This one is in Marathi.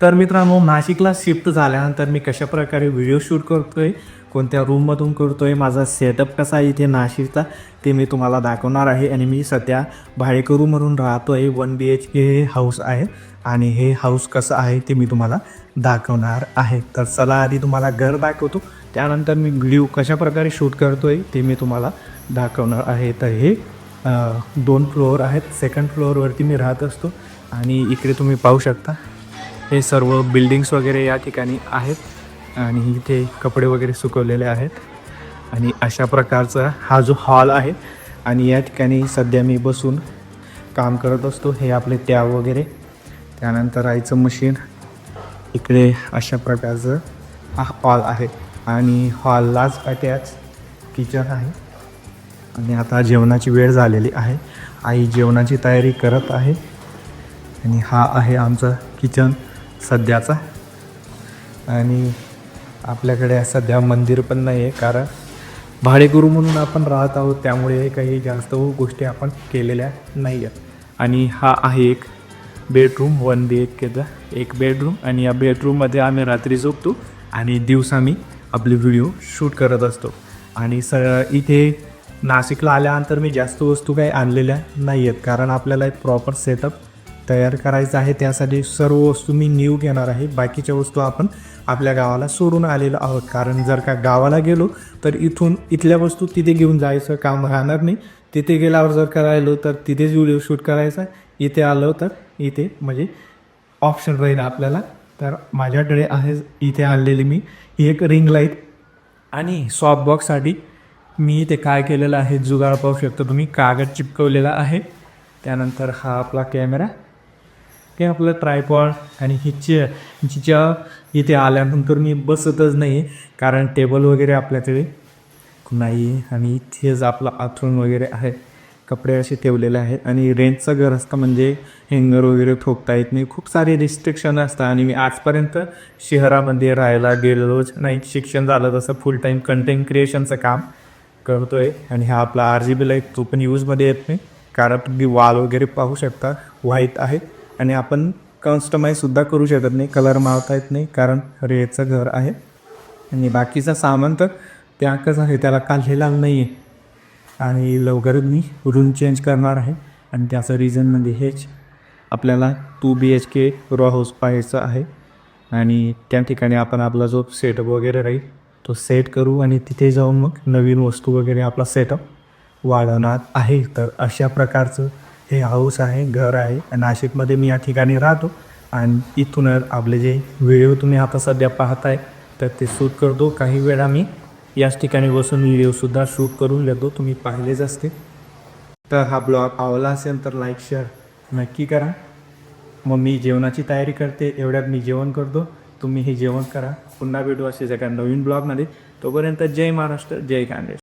तर मित्रांनो, नाशिकला शिफ्ट झाल्यानंतर मी कशाप्रकारे व्हिडिओ शूट करतो आहे, कोणत्या रूममधून करतो आहे, माझा सेटअप कसा आहे इथे नाशिकचा ते मी तुम्हाला दाखवणार आहे. आणि मी सध्या भाडेकरूमधून राहतो आहे. 1 BHK हे हाऊस आहे आणि हे हाऊस कसं आहे ते मी तुम्हाला दाखवणार आहे. तर चला आधी तुम्हाला घर दाखवतो, त्यानंतर मी व्हिडिओ कशाप्रकारे शूट करतो आहे ते मी तुम्हाला दाखवणार आहे. तर हे 2 फ्लोअर आहेत. सेकंड फ्लोअरवरती मी राहत असतो आणि इकडे तुम्ही पाहू शकता हे सर्व बिल्डिंग्स वगैरे या ठिकाणी आहेत आणि इथे कपडे वगैरे सुकवलेले आहेत. आणि अशा प्रकारचा हा जो हॉल आहे आणि या ठिकाणी सध्या मी बसून काम करत असतो. हे आपले टॅब वगैरे, त्यानंतर आईचं मशीन, इकडे अशा प्रकारचं हा हॉल आहे आणि हॉललाच अटॅच किचन आहे. आणि आता जेवणाची वेळ झालेली आहे. आई जेवणाची तयारी करत आहे आणि हा आहे आमचं किचन सध्याचा. आणि आपल्याकडे सध्या मंदिर पण नाही आहे, कारण भाडेकरू म्हणून आपण राहत आहोत, त्यामुळे काही जास्त गोष्टी आपण केलेल्या नाही आहेत. आणि हा आहे एक बेडरूम, 1 BHKचा एक बेडरूम. आणि या बेडरूममध्ये आम्ही रात्री झोपतो आणि दिवसा मी आपले व्हिडिओ शूट करत असतो. आणि इथे नाशिकला आल्यानंतर मी जास्त वस्तू काही आणलेल्या नाही आहेत, कारण आपल्याला एक प्रॉपर सेटअप तयार करायचं आहे. त्यासाठी सर्व वस्तू मी न्यू घेणार आहे. बाकीच्या वस्तू आपण आपल्या गावाला सोडून आलेलो आहोत, कारण जर का गावाला गेलो तर इथल्या वस्तू तिथे घेऊन जायचं काम राहणार नाही. तिथे गेल्यावर जर करायलो तर तिथेच व्हिडिओ शूट करायचा, इथे आलो तर इथे म्हणजे ऑप्शन राहील आपल्याला. तर माझ्याकडे आहे इथे आणलेली मी एक रिंग लाईट. आणि सॉफ्ट बॉक्ससाठी मी इथे काय केलेलं आहे, जुगाड पाहू शकता तुम्ही, कागद चिपकवलेला आहे. त्यानंतर हा आपला कॅमेरा, हे आपलं ट्रायपॉड. आणि जिच्या इथे आल्यानंतर मी बसतच नाही, कारण टेबल वगैरे आपल्याकडे नाही आहे. आणि इथेच आपला आथरून वगैरे आहे, कपडे असे ठेवलेले आहेत. आणि रेंटचं घर असतं म्हणजे हँगर वगैरे ठोकता येत नाही, खूप सारे रिस्ट्रिक्शन असतात. आणि मी आजपर्यंत शहरामध्ये राहायला गेलोच नाही. शिक्षण झालं तसं फुल टाईम कंटेंट क्रिएशनचं काम करतो आहे. आणि हा आपला RGB लाईट, तो पण यूजमध्ये येत नाही, कारण तुम्ही वाल वगैरे पाहू शकता व्हाईट आहे. आणि आपण कस्टमाईजसुद्धा करू शकत नाही, कलर मारता येत नाही, कारण रेचं घर आहे. आणि बाकीचं सामान तर त्याकच आहे, त्याला काढलेला नाही आहे. आणि लवकरच मी रूम चेंज करणार आहे. आणि त्याचं रिझन म्हणजे हेच, आपल्याला 2 BHK रॉ हाऊस पाहायचं आहे. आणि त्या ठिकाणी आपण आपला जो सेटअप वगैरे राहील तो सेट करू आणि तिथे जाऊन मग नवीन वस्तू वगैरे आपला सेटअप वाढवणार आहे. तर अशा प्रकारचं हे हाऊस आहे, घर आहे. नाशिकमध्ये मी या ठिकाणी राहतो. आणि इथूनच आपले जे व्हिडिओ तुम्ही आता सध्या पाहताय तर ते शूट करतो. काही वेळा मी याच ठिकाणी बसून व्हिडिओसुद्धा शूट करून घेतो, तुम्ही पाहिलेच असते. तर हा ब्लॉग आवडला असेल तर लाईक शेअर नक्की करा. मग मी जेवणाची तयारी करते, एवढ्यात मी जेवण करतो, तुम्ही हे जेवण करा. पुन्हा भेटू असेच एका नवीन ब्लॉगमध्ये. तोपर्यंत जय महाराष्ट्र, जय काँग्रेस.